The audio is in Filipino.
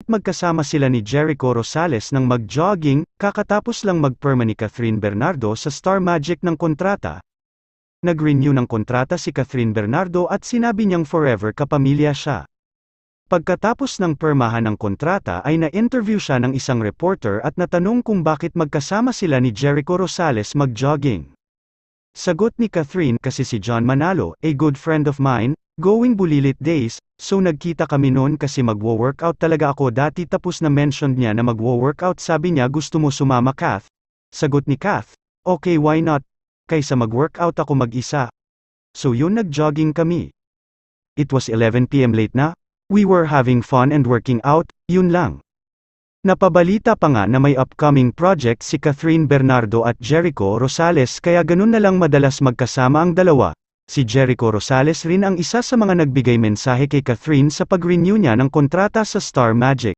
bakit magkasama sila ni Jericho Rosales nang mag-jogging, kakatapos lang magpirma ni Catherine Bernardo sa Star Magic ng kontrata. Nag-renew ng kontrata si Catherine Bernardo at sinabi niyang forever kapamilya siya. Pagkatapos ng pirmahan ng kontrata ay na-interview siya ng isang reporter at natanong kung bakit magkasama sila ni Jericho Rosales mag-jogging. Sagot ni Catherine, kasi si John Manalo, a good friend of mine, going Bulilit days, so nagkita kami noon kasi magwo-workout talaga ako dati tapos na-mention niya na magwo-workout, sabi niya gusto mo sumama Kath? Sagot ni Kath, okay why not, kaysa mag-workout ako mag-isa. So yun nag-jogging kami. It was 11 PM late na. We were having fun and working out, yun lang. Napabalita pa nga na may upcoming project si Catherine Bernardo at Jericho Rosales kaya ganun na lang madalas magkasama ang dalawa. Si Jericho Rosales rin ang isa sa mga nagbigay mensahe kay Catherine sa pag-renew niya ng kontrata sa Star Magic.